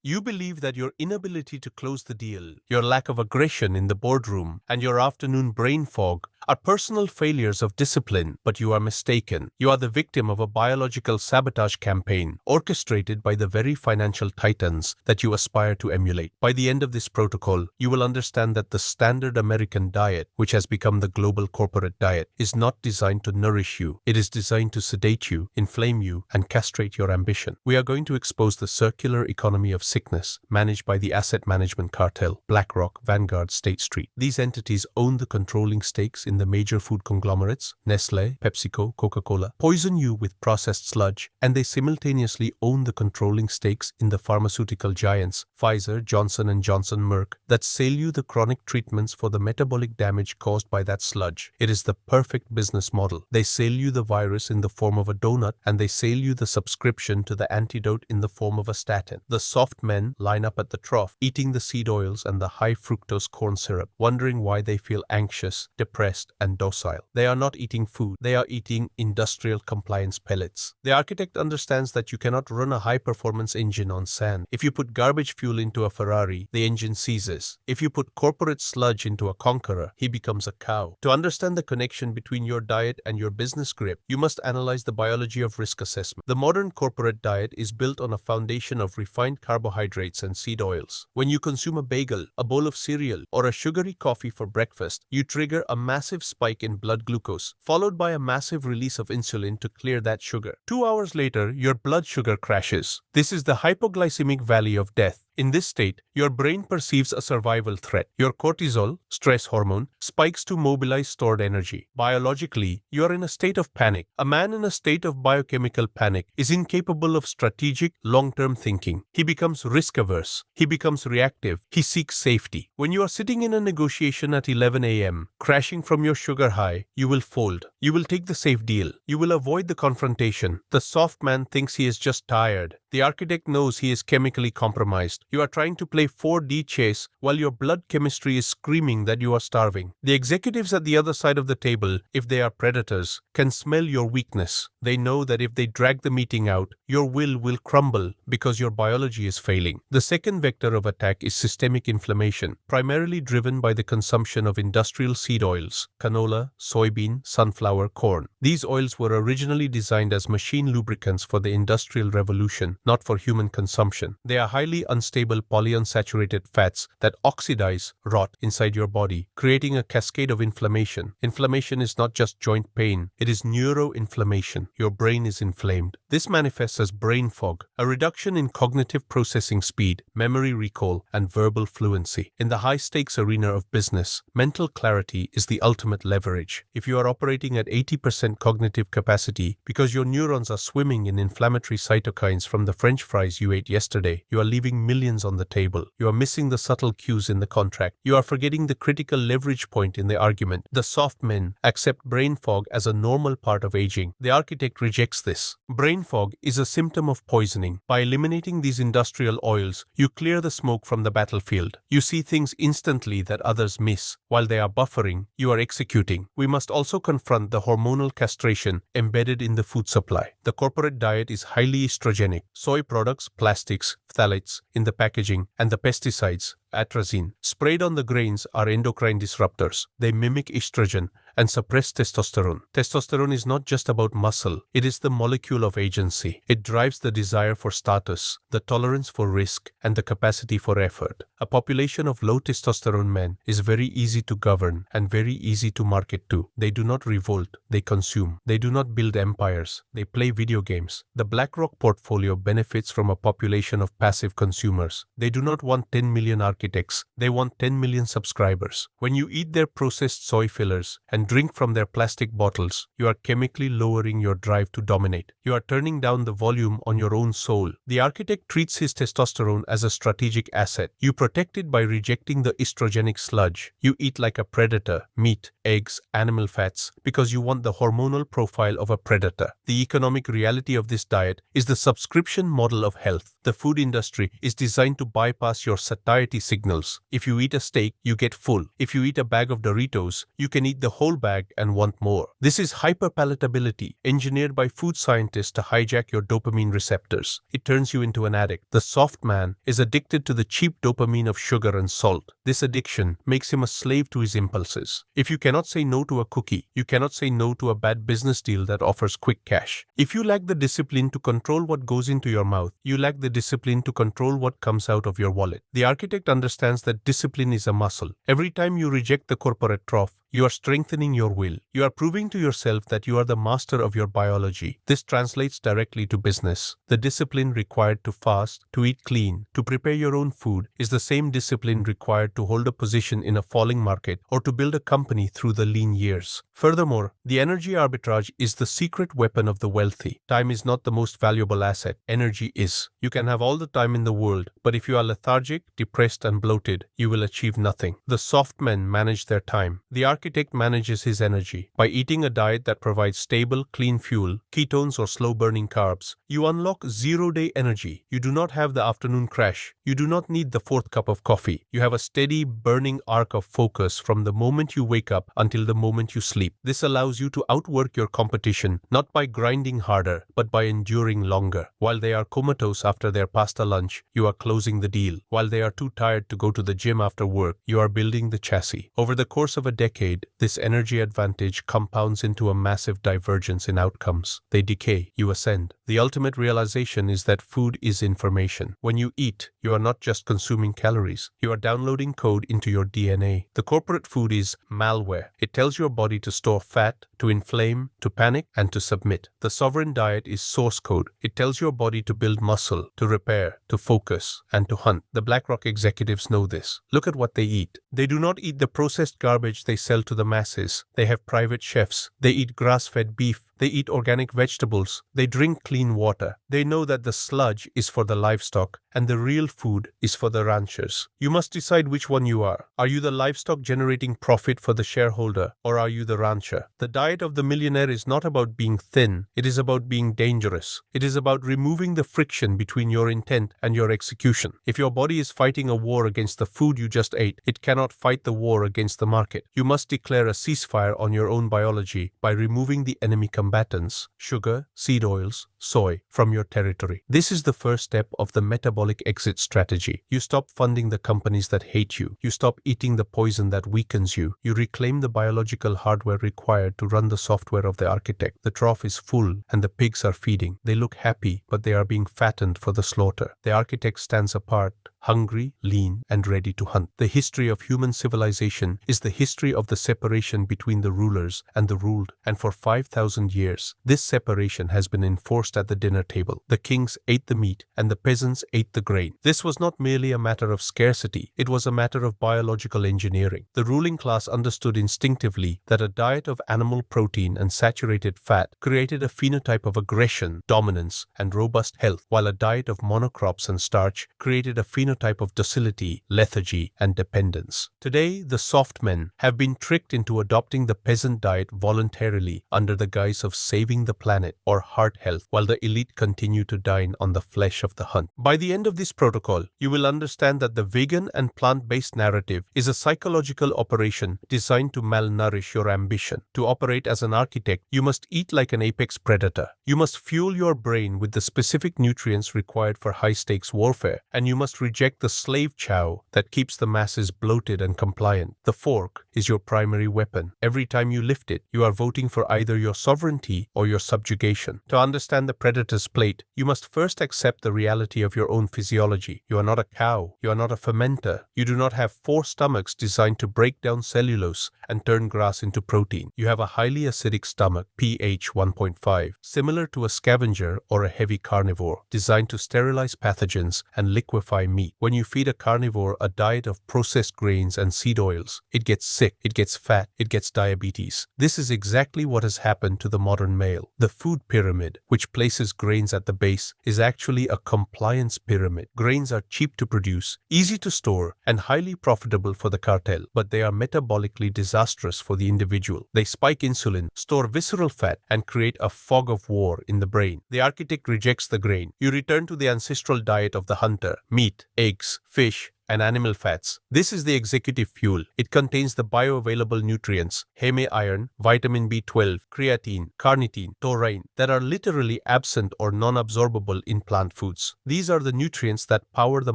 You believe that your inability to close the deal, your lack of aggression in the boardroom, and your afternoon brain fog are personal failures of discipline, but you are mistaken. You are the victim of a biological sabotage campaign orchestrated by the very financial titans that you aspire to emulate. By the end of this protocol, you will understand that the standard American diet, which has become the global corporate diet, is not designed to nourish you. It is designed to sedate you, inflame you, and castrate your ambition. We are going to expose the circular economy of sickness managed by the asset management cartel, BlackRock, Vanguard, State Street. These entities own the controlling stakes in the major food conglomerates, Nestle, PepsiCo, Coca-Cola, poison you with processed sludge, and they simultaneously own the controlling stakes in the pharmaceutical giants, Pfizer, Johnson & Johnson, Merck, that sell you the chronic treatments for the metabolic damage caused by that sludge. It is the perfect business model. They sell you the virus in the form of a donut, and they sell you the subscription to the antidote in the form of a statin. The soft men line up at the trough, eating the seed oils and the high fructose corn syrup, wondering why they feel anxious, depressed, and docile. They are not eating food. They are eating industrial compliance pellets. The architect understands that you cannot run a high-performance engine on sand. If you put garbage fuel into a Ferrari, the engine seizes. If you put corporate sludge into a conqueror, he becomes a cow. To understand the connection between your diet and your business grip, you must analyze the biology of risk assessment. The modern corporate diet is built on a foundation of refined carbohydrates and seed oils. When you consume a bagel, a bowl of cereal, or a sugary coffee for breakfast, you trigger a massive spike in blood glucose, followed by a massive release of insulin to clear that sugar. 2 hours later, your blood sugar crashes. This is the hypoglycemic valley of death. In this state, your brain perceives a survival threat. Your cortisol, stress hormone, spikes to mobilize stored energy. Biologically, you are in a state of panic. A man in a state of biochemical panic is incapable of strategic, long-term thinking. He becomes risk-averse. He becomes reactive. He seeks safety. When you are sitting in a negotiation at 11 a.m., crashing from your sugar high, you will fold. You will take the safe deal. You will avoid the confrontation. The soft man thinks he is just tired. The architect knows he is chemically compromised. You are trying to play 4D chess while your blood chemistry is screaming that you are starving. The executives at the other side of the table, if they are predators, can smell your weakness. They know that if they drag the meeting out, your will crumble because your biology is failing. The second vector of attack is systemic inflammation, primarily driven by the consumption of industrial seed oils, canola, soybean, sunflower, corn. These oils were originally designed as machine lubricants for the Industrial Revolution, not for human consumption. They are highly unstable polyunsaturated fats that oxidize, rot inside your body, creating a cascade of inflammation. Inflammation is not just joint pain, it is neuroinflammation. Your brain is inflamed. This manifests as brain fog, a reduction in cognitive processing speed, memory recall, and verbal fluency. In the high-stakes arena of business, mental clarity is the ultimate leverage. If you are operating at 80% cognitive capacity because your neurons are swimming in inflammatory cytokines from the French fries you ate yesterday, you are leaving millions on the table. You are missing the subtle cues in the contract. You are forgetting the critical leverage point in the argument. The soft men accept brain fog as a normal part of aging. The architect rejects this. Brain fog is a symptom of poisoning. By eliminating these industrial oils, you clear the smoke from the battlefield. You see things instantly that others miss. While they are buffering, you are executing. We must also confront the hormonal castration embedded in the food supply. The corporate diet is highly estrogenic. Soy products, plastics, phthalates in the packaging, and the pesticides, atrazine, sprayed on the grains are endocrine disruptors. They mimic estrogen and suppress testosterone. Testosterone is not just about muscle, it is the molecule of agency. It drives the desire for status, the tolerance for risk, and the capacity for effort. A population of low testosterone men is very easy to govern and very easy to market to. They do not revolt, they consume. They do not build empires, they play video games. The BlackRock portfolio benefits from a population of passive consumers. They do not want 10 million architects, they want 10 million subscribers. When you eat their processed soy fillers and drink from their plastic bottles, you are chemically lowering your drive to dominate. You are turning down the volume on your own soul. The architect treats his testosterone as a strategic asset. You protect it by rejecting the estrogenic sludge. You eat like a predator, meat, eggs, animal fats, because you want the hormonal profile of a predator. The economic reality of this diet is the subscription model of health. The The food industry is designed to bypass your satiety signals. If you eat a steak, you get full. If you eat a bag of Doritos, you can eat the whole bag and want more. This is hyperpalatability, engineered by food scientists to hijack your dopamine receptors. It turns you into an addict. The soft man is addicted to the cheap dopamine of sugar and salt. This addiction makes him a slave to his impulses. If you cannot say no to a cookie, you cannot say no to a bad business deal that offers quick cash. If you lack the discipline to control what goes into your mouth, you lack the discipline to control what comes out of your wallet. The architect understands that discipline is a muscle. Every time you reject the corporate trough, you are strengthening your will. You are proving to yourself that you are the master of your biology. This translates directly to business. The discipline required to fast, to eat clean, to prepare your own food is the same discipline required to hold a position in a falling market or to build a company through the lean years. Furthermore, the energy arbitrage is the secret weapon of the wealthy. Time is not the most valuable asset. Energy is. You can have all the time in the world, but if you are lethargic, depressed, and bloated, you will achieve nothing. The soft men manage their time. The architect manages his energy. By eating a diet that provides stable, clean fuel, ketones or slow-burning carbs, you unlock zero-day energy. You do not have the afternoon crash. You do not need the fourth cup of coffee. You have a steady, burning arc of focus from the moment you wake up until the moment you sleep. This allows you to outwork your competition, not by grinding harder, but by enduring longer. While they are comatose after their pasta lunch, you are closing the deal. While they are too tired to go to the gym after work, you are building the chassis. Over the course of a decade, this energy advantage compounds into a massive divergence in outcomes. They decay, you ascend. The ultimate realization is that food is information. When you eat, you are not just consuming calories. You are downloading code into your DNA. The corporate food is malware. It tells your body to store fat, to inflame, to panic, and to submit. The sovereign diet is source code. It tells your body to build muscle, to repair, to focus, and to hunt. The BlackRock executives know this. Look at what they eat. They do not eat the processed garbage they sell to the masses. They have private chefs. They eat grass-fed beef. They eat organic vegetables. They drink clean water. They know that the sludge is for the livestock and the real food is for the ranchers. You must decide which one you are. Are you the livestock generating profit for the shareholder, or are you the rancher? The diet of the millionaire is not about being thin. It is about being dangerous. It is about removing the friction between your intent and your execution. If your body is fighting a war against the food you just ate, it cannot fight the war against the market. You must declare a ceasefire on your own biology by removing the enemy combatants, sugar, seed oils, soy, from your territory. This is the first step of the metabolic exit strategy. You stop funding the companies that hate you. You stop eating the poison that weakens you. You reclaim the biological hardware required to run the software of the architect. The trough is full and the pigs are feeding. They look happy, but they are being fattened for the slaughter. The architect stands apart, hungry, lean, and ready to hunt. The history of human civilization is the history of the separation between the rulers and the ruled, and for 5,000 years, this separation has been enforced at the dinner table. The kings ate the meat, and the peasants ate the grain. This was not merely a matter of scarcity, it was a matter of biological engineering. The ruling class understood instinctively that a diet of animal protein and saturated fat created a phenotype of aggression, dominance, and robust health, while a diet of monocrops and starch created a phenotype of docility, lethargy, and dependence. Today, the soft men have been tricked into adopting the peasant diet voluntarily under the guise of saving the planet or heart health, while the elite continue to dine on the flesh of the hunt. By the end of this protocol, you will understand that the vegan and plant-based narrative is a psychological operation designed to malnourish your ambition. To operate as an architect, you must eat like an apex predator. You must fuel your brain with the specific nutrients required for high-stakes warfare, and you must reject the slave chow that keeps the masses bloated and compliant. The fork is your primary weapon. Every time you lift it, you are voting for either your sovereignty or your subjugation. To understand the predator's plate, you must first accept the reality of your own physiology. You are not a cow. You are not a fermenter. You do not have 4 stomachs designed to break down cellulose and turn grass into protein. You have a highly acidic stomach, pH 1.5, similar to a scavenger or a heavy carnivore, designed to sterilize pathogens and liquefy meat. When you feed a carnivore a diet of processed grains and seed oils, it gets sick, it gets fat, it gets diabetes. This is exactly what has happened to the modern male. The food pyramid, which places grains at the base is actually a compliance pyramid. Grains are cheap to produce, easy to store, and highly profitable for the cartel, but they are metabolically disastrous for the individual. They spike insulin, store visceral fat, and create a fog of war in the brain. The architect rejects the grain. You return to the ancestral diet of the hunter: meat, eggs, fish, and animal fats. This is the executive fuel. It contains the bioavailable nutrients, heme iron, vitamin B12, creatine, carnitine, taurine, that are literally absent or non-absorbable in plant foods. These are the nutrients that power the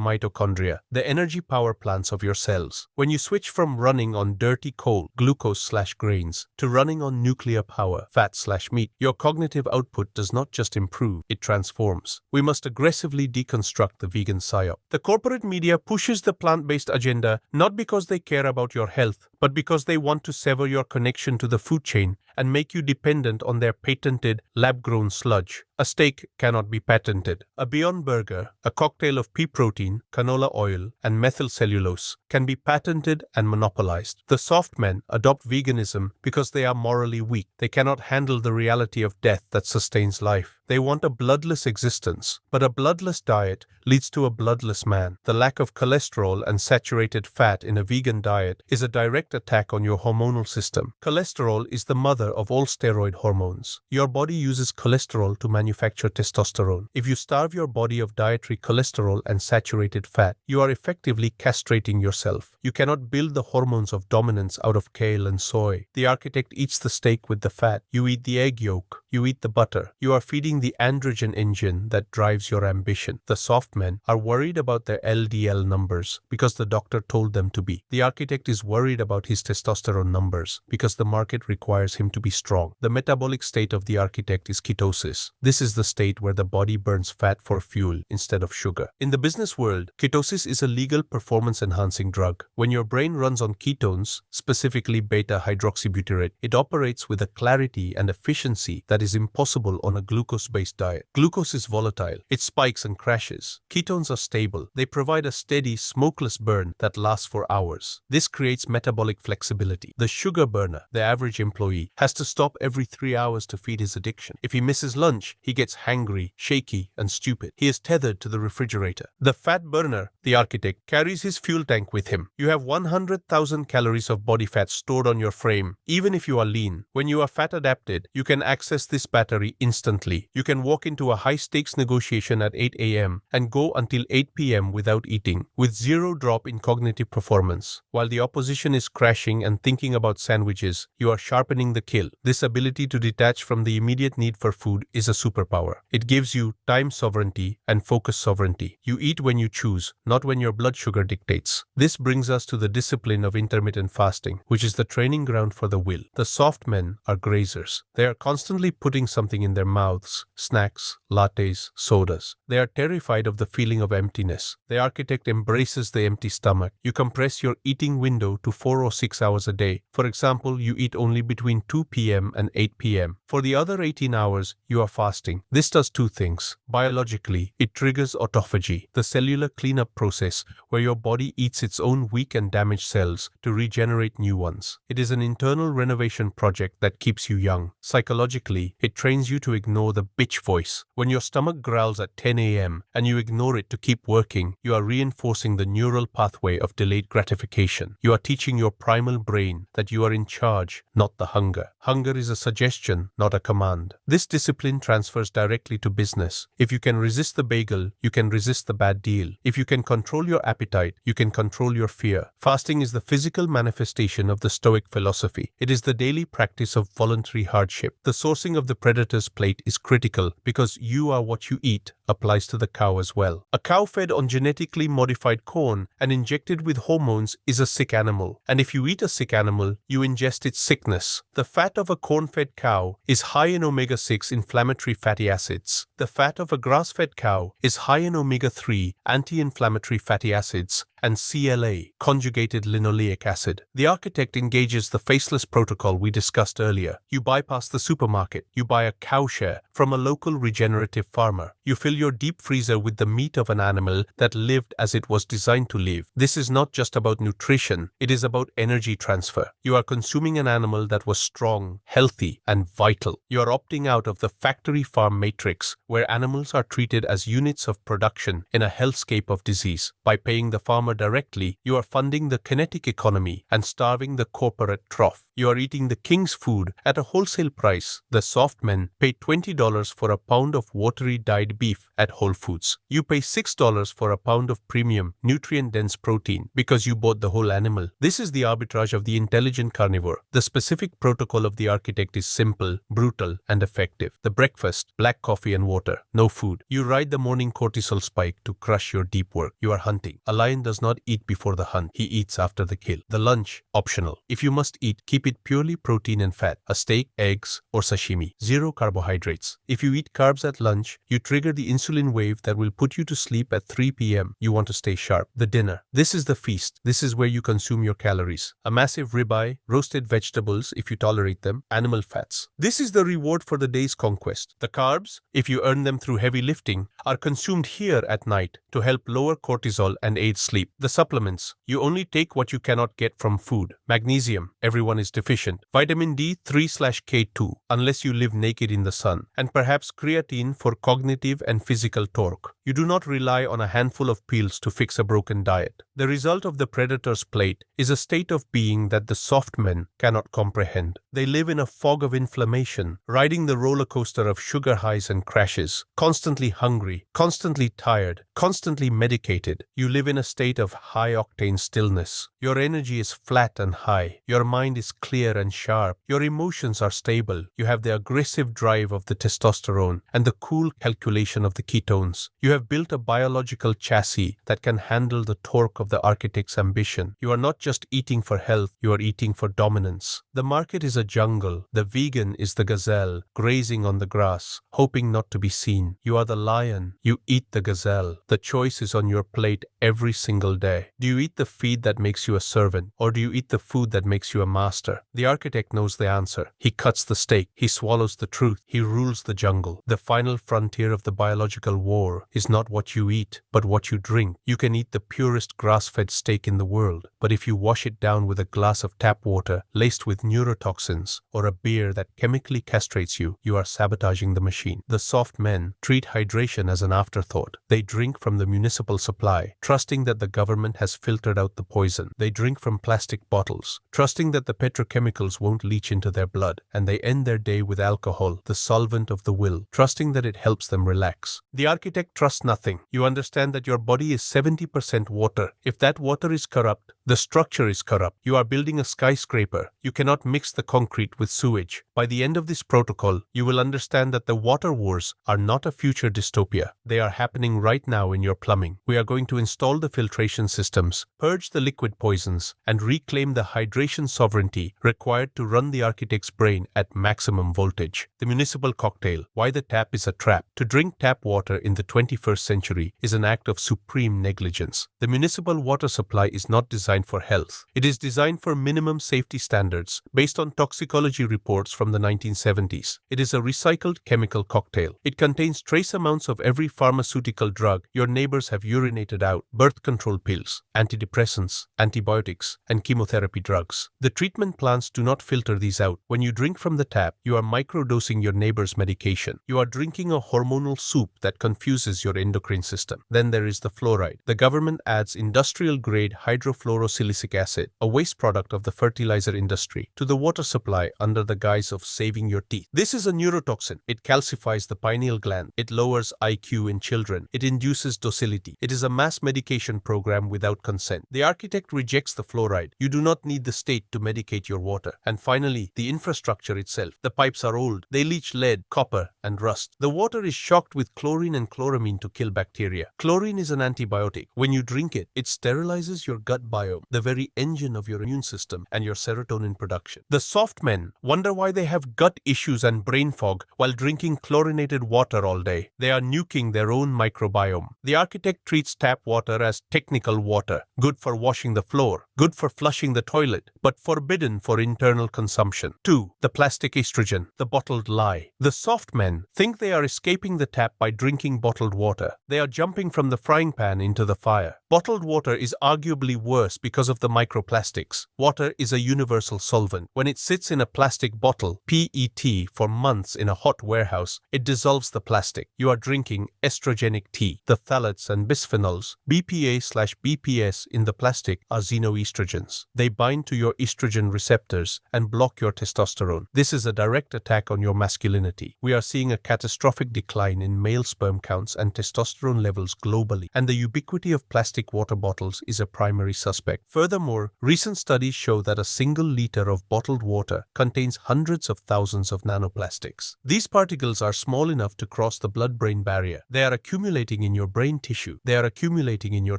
mitochondria, the energy power plants of your cells. When you switch from running on dirty coal, glucose/grains, to running on nuclear power, fat/meat, your cognitive output does not just improve, it transforms. We must aggressively deconstruct the vegan psyop. The corporate media pushes the plant-based agenda not because they care about your health, but because they want to sever your connection to the food chain and make you dependent on their patented lab-grown sludge. A steak cannot be patented. A Beyond Burger, a cocktail of pea protein, canola oil, and methyl cellulose, can be patented and monopolized. The soft men adopt veganism because they are morally weak. They cannot handle the reality of death that sustains life. They want a bloodless existence, but a bloodless diet leads to a bloodless man. The lack of cholesterol and saturated fat in a vegan diet is a direct attack on your hormonal system. Cholesterol is the mother of all steroid hormones. Your body uses cholesterol to manufacture testosterone. If you starve your body of dietary cholesterol and saturated fat, you are effectively castrating yourself. You cannot build the hormones of dominance out of kale and soy. The architect eats the steak with the fat. You eat the egg yolk. You eat the butter. You are feeding the androgen engine that drives your ambition. The soft men are worried about their LDL numbers because the doctor told them to be. The architect is worried about his testosterone numbers because the market requires him to be strong. The metabolic state of the architect is ketosis. This is the state where the body burns fat for fuel instead of sugar. In the business world, ketosis is a legal performance-enhancing drug. When your brain runs on ketones, specifically beta-hydroxybutyrate, it operates with a clarity and efficiency that is impossible on a glucose-based diet. Glucose is volatile. It spikes and crashes. Ketones are stable. They provide a steady, smokeless burn that lasts for hours. This creates metabolic flexibility. The sugar burner, the average employee, has to stop every 3 hours to feed his addiction. If he misses lunch, he gets hangry, shaky, and stupid. He is tethered to the refrigerator. The fat burner, the architect, carries his fuel tank with him. You have 100,000 calories of body fat stored on your frame, even if you are lean. When you are fat adapted, you can access this battery instantly. You can walk into a high-stakes negotiation at 8 a.m. and go until 8 p.m. without eating, with zero drop in cognitive performance. While the opposition is crashing and thinking about sandwiches, you are sharpening the kill. This ability to detach from the immediate need for food is a superpower. It gives you time sovereignty and focus sovereignty. You eat when you choose, not when your blood sugar dictates. This brings us to the discipline of intermittent fasting, which is the training ground for the will. The soft men are grazers. They are constantly putting something in their mouths: snacks, lattes, sodas. They are terrified of the feeling of emptiness. The architect embraces the empty stomach. You compress your eating window to 4 or 6 hours a day. For example, you eat only between 2 p.m. and 8 p.m. For the other 18 hours, you are fasting. This does two things. Biologically, it triggers autophagy, the cellular cleanup process where your body eats its own weak and damaged cells to regenerate new ones. It is an internal renovation project that keeps you young. Psychologically, it trains you to ignore the bitch voice. When your stomach growls at 10 a.m. and you ignore it to keep working, you are reinforcing the neural pathway of delayed gratification. You are teaching your primal brain that you are in charge, not the hunger. Hunger is a suggestion, not a command. This discipline transfers directly to business. If you can resist the bagel, you can resist the bad deal. If you can control your appetite, you can control your fear. Fasting is the physical manifestation of the Stoic philosophy. It is the daily practice of voluntary hardship. The sourcing of the predator's plate is critical because you are what you eat applies to the cow as well. A cow fed on genetically modified corn and injected with hormones is a sick animal. And if you eat a sick animal, you ingest its sickness. The fat of a corn-fed cow is high in omega-6 inflammatory fatty acids. The fat of a grass-fed cow is high in omega-3 anti-inflammatory fatty acids and CLA, conjugated linoleic acid. The architect engages the faceless protocol we discussed earlier. You bypass the supermarket. You buy a cow share from a local regenerative farmer. You fill your deep freezer with the meat of an animal that lived as it was designed to live. This is not just about nutrition, it is about energy transfer. You are consuming an animal that was strong, healthy, and vital. You are opting out of the factory farm matrix, where animals are treated as units of production in a hellscape of disease. By paying the farmer directly, you are funding the kinetic economy and starving the corporate trough. You are eating the king's food at a wholesale price. The soft men pay $20 for a pound of watery dyed beef at Whole Foods. You pay $6 for a pound of premium, nutrient-dense protein because you bought the whole animal. This is the arbitrage of the intelligent carnivore. The specific protocol of the architect is simple, brutal, and effective. The breakfast, black coffee and water, no food. You ride the morning cortisol spike to crush your deep work. You are hunting. A lion does not eat before the hunt. He eats after the kill. The lunch, optional. If you must eat, keep it purely protein and fat. A steak, eggs, or sashimi. Zero carbohydrates. If you eat carbs at lunch, you trigger the insulin wave that will put you to sleep at 3 p.m. You want to stay sharp. The dinner. This is the feast. This is where you consume your calories. A massive ribeye, roasted vegetables if you tolerate them, animal fats. This is the reward for the day's conquest. The carbs, if you earn them through heavy lifting, are consumed here at night to help lower cortisol and aid sleep. The supplements. You only take what you cannot get from food. Magnesium. Everyone is deficient. Vitamin D3/K2, unless you live naked in the sun. And perhaps creatine for cognitive and physical torque. You do not rely on a handful of pills to fix a broken diet. The result of the predator's plate is a state of being that the soft men cannot comprehend. They live in a fog of inflammation, riding the roller coaster of sugar highs and crashes, constantly hungry, constantly tired, constantly medicated. You live in a state of high-octane stillness. Your energy is flat and high. Your mind is clear and sharp. Your emotions are stable. You have the aggressive drive of the testosterone and the cool calculation of the ketones. You have built a biological chassis that can handle the torque of the architect's ambition. You are not just eating for health, you are eating for dominance. The market is a jungle. The vegan is the gazelle, grazing on the grass, hoping not to be seen. You are the lion. You eat the gazelle. The choice is on your plate every single day. Do you eat the feed that makes you a servant, or do you eat the food that makes you a master? The architect knows the answer. He cuts the steak. He swallows the truth. He rules the jungle. The final frontier of the biological war is not what you eat, but what you drink. You can eat the purest grass-fed steak in the world, but if you wash it down with a glass of tap water laced with neurotoxins or a beer that chemically castrates you, you are sabotaging the machine. The soft men treat hydration as an afterthought. They drink from the municipal supply, trusting that the government has filtered out the poison. They drink from plastic bottles, trusting that the petrochemicals won't leach into their blood, and they end their day with alcohol, the solvent of the will, trusting that it helps them relax. The architect trusts nothing. You understand that your body is 70% water. If that water is corrupt, the structure is corrupt. You are building a skyscraper. You cannot mix the concrete with sewage. By the end of this protocol, you will understand that the water wars are not a future dystopia. They are happening right now in your plumbing. We are going to install the filtration systems, purge the liquid poisons, and reclaim the hydration sovereignty required to run the architect's brain at maximum voltage. The municipal cocktail. Why the tap is a trap. To drink tap water in the 21st century is an act of supreme negligence. The municipal water supply is not designed for health. It is designed for minimum safety standards based on toxicology reports from the 1970s. It is a recycled chemical cocktail. It contains trace amounts of every pharmaceutical drug your neighbors have urinated out: birth control pills, antidepressants, antibiotics, and chemotherapy drugs. The treatment plants do not filter these out. When you drink from the tap, you are microdosing your neighbor's medication. You are drinking a hormonal soup that confuses your endocrine system. Then there is the fluoride. The government adds industrial-grade hydrofluorosilicic acid, a waste product of the fertilizer industry, to the water supply under the guise of saving your teeth. This is a neurotoxin. It calcifies the pineal gland. It lowers IQ in children. It induces docility. It is a mass medication program without consent. The architect rejects the fluoride. You do not need the state to medicate your water. And finally, the infrastructure itself. The pipes are old. They leach lead, copper, and rust. The water is shocked with chlorine and chloramine to kill bacteria. Chlorine is an antibiotic. When you drink it, it sterilizes your gut biome. microbiome, the very engine of your immune system and your serotonin production. The soft men wonder why they have gut issues and brain fog while drinking chlorinated water all day. They are nuking their own microbiome. The architect treats tap water as technical water, good for washing the floor, good for flushing the toilet, but forbidden for internal consumption. 2. The plastic estrogen, the bottled lie. The soft men think they are escaping the tap by drinking bottled water. They are jumping from the frying pan into the fire. Bottled water is arguably worse because of the microplastics. Water is a universal solvent. When it sits in a plastic bottle, PET, for months in a hot warehouse, it dissolves the plastic. You are drinking estrogenic tea. The phthalates and bisphenols, BPA/BPS, in the plastic are xenoestrogens. They bind to your estrogen receptors and block your testosterone. This is a direct attack on your masculinity. We are seeing a catastrophic decline in male sperm counts and testosterone levels globally, and the ubiquity of plastic water bottles is a primary suspect. Furthermore, recent studies show that a single liter of bottled water contains hundreds of thousands of nanoplastics. These particles are small enough to cross the blood-brain barrier. They are accumulating in your brain tissue. They are accumulating in your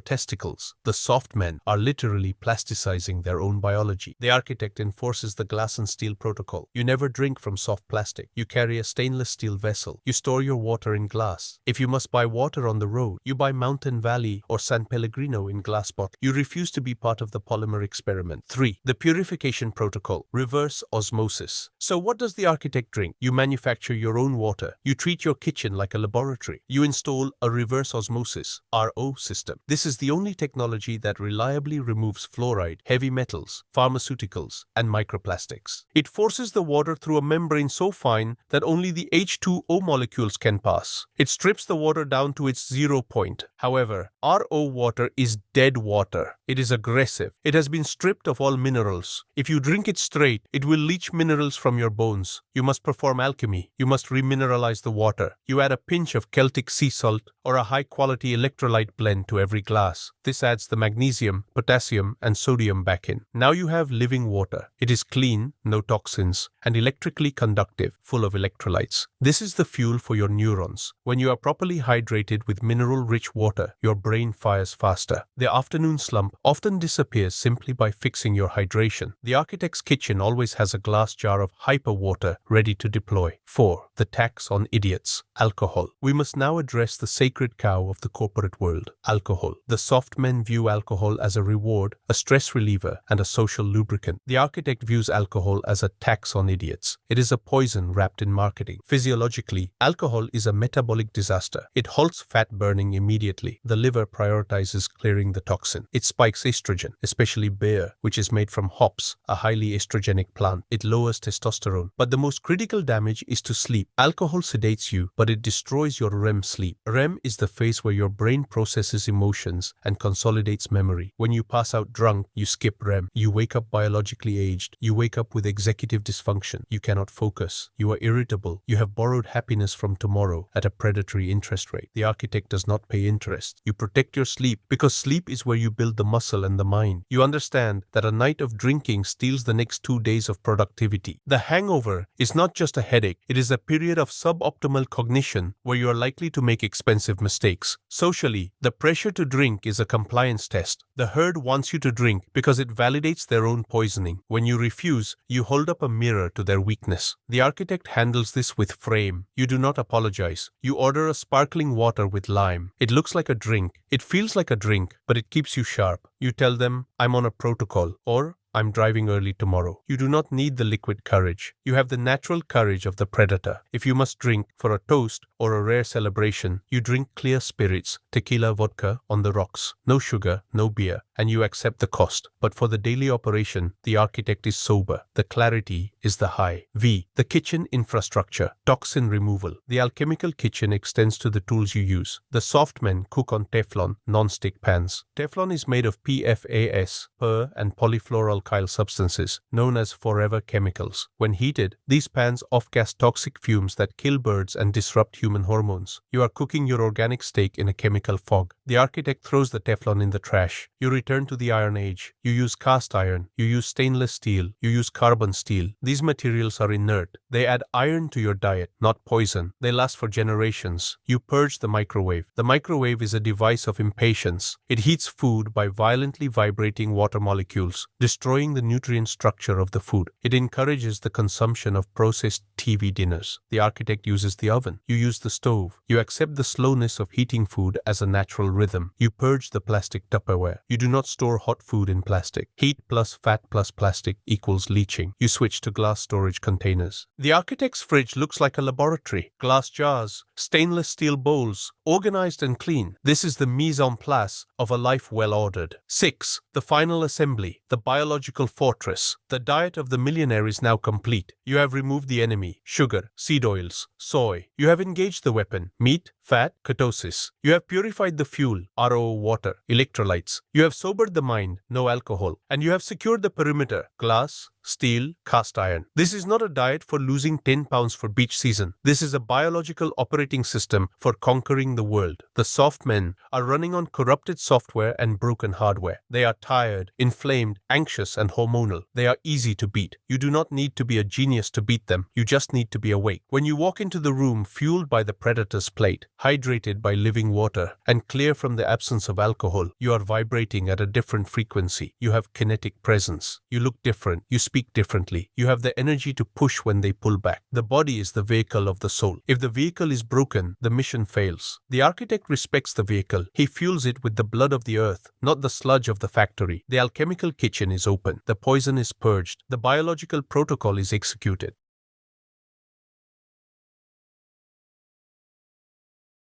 testicles. The soft men are literally plasticizing their own biology. The architect enforces the glass and steel protocol. You never drink from soft plastic. You carry a stainless steel vessel. You store your water in glass. If you must buy water on the road, you buy Mountain Valley or San Pellegrino in glass bottles. You refuse to be part of the polymer experiment. 3. The purification protocol, reverse osmosis. So what does the architect drink? You manufacture your own water. You treat your kitchen like a laboratory. You install a reverse osmosis, RO, system. This is the only technology that reliably removes fluoride, heavy metals, pharmaceuticals, and microplastics. It forces the water through a membrane so fine that only the H2O molecules can pass. It strips the water down to its 0 point. However, RO water is dead water. It is aggressive. It has been stripped of all minerals. If you drink it straight, it will leach minerals from your bones. You must perform alchemy. You must remineralize the water. You add a pinch of Celtic sea salt or a high-quality electrolyte blend to every glass. This adds the magnesium, potassium, and sodium back in. Now you have living water. It is clean, no toxins, and electrically conductive, full of electrolytes. This is the fuel for your neurons. When you are properly hydrated with mineral-rich water, your brain fires faster. The afternoon slump often disappears simply by fixing your hydration. The architect's kitchen always has a glass jar of hyper water ready to deploy. 4. The tax on idiots. Alcohol. We must now address the sacred cow of the corporate world, alcohol. The soft men view alcohol as a reward, a stress reliever, and a social lubricant. The architect views alcohol as a tax on idiots. It is a poison wrapped in marketing. Physiologically, alcohol is a metabolic disaster. It halts fat burning immediately. The liver prioritizes clearing the toxin. It spikes estrogen, especially beer, which is made from hops, a highly estrogenic plant. It lowers testosterone. But the most critical damage is to sleep. Alcohol sedates you, but it destroys your REM sleep. REM is the phase where your brain processes emotions and consolidates memory. When you pass out drunk, you skip REM. You wake up biologically aged. You wake up with executive dysfunction. You cannot focus. You are irritable. You have borrowed happiness from tomorrow at a predatory interest rate. The architect does not pay interest. You protect your sleep because sleep is where you build the muscle and the mind. You understand that a night of drinking steals the next 2 days of productivity. The hangover is not just a headache. It is a period of suboptimal cognition where you are likely to make expensive mistakes. Socially, the pressure to drink is a compliance test. The herd wants you to drink because it validates their own poisoning. When you refuse, you hold up a mirror to their weakness. The architect handles this with frame. You do not apologize. You order a sparkling water with lime. It looks like a drink. It feels like a drink, but it keeps you sharp. You tell them, I'm on a protocol, or I'm driving early tomorrow. You do not need the liquid courage. You have the natural courage of the predator. If you must drink for a toast or a rare celebration, you drink clear spirits, tequila, vodka on the rocks. No sugar, no beer, and you accept the cost. But for the daily operation, the architect is sober. The clarity is the high. V. The kitchen infrastructure. Toxin removal. The alchemical kitchen extends to the tools you use. The soft men cook on Teflon, non-stick pans. Teflon is made of PFAS, per and polyfluoroalkyl substances, known as forever chemicals. When heated, these pans off-gas toxic fumes that kill birds and disrupt human hormones. You are cooking your organic steak in a chemical fog. The architect throws the Teflon in the trash. You return to the Iron Age. You use cast iron, you use stainless steel, you use carbon steel. These materials are inert. They add iron to your diet, not poison. They last for generations. You purge the microwave. The microwave is a device of impatience. It heats food by violently vibrating water molecules, destroying the nutrient structure of the food. It encourages the consumption of processed TV dinners. The architect uses the oven. You use the stove. You accept the slowness of heating food as a natural rhythm. You purge the plastic Tupperware. You do not store hot food in plastic. Heat plus fat plus plastic equals leaching. You switch to glass storage containers. The architect's fridge looks like a laboratory. Glass jars, stainless steel bowls, organized and clean. This is the mise en place of a life well ordered. 6. The final assembly, the biological fortress. The diet of the millionaire is now complete. You have removed the enemy, sugar, seed oils, soy. You have engaged the weapon, meat, fat, ketosis. You have purified the fuel, RO water, electrolytes. You have sobered the mind, no alcohol. And you have secured the perimeter, glass, steel, cast iron. This is not a diet for losing 10 pounds for beach season. This is a biological operating system for conquering the world. The soft men are running on corrupted software and broken hardware. They are tired, inflamed, anxious, and hormonal. They are easy to beat. You do not need to be a genius to beat them. You just need to be awake. When you walk into the room fueled by the predator's plate, hydrated by living water, and clear from the absence of alcohol, you are vibrating at a different frequency. You have kinetic presence. You look different. You speak differently. You have the energy to push when they pull back. The body is the vehicle of the soul. If the vehicle is broken, the mission fails. The architect respects the vehicle. He fuels it with the blood of the earth, not the sludge of the factory. The alchemical kitchen is open. The poison is purged. The biological protocol is executed.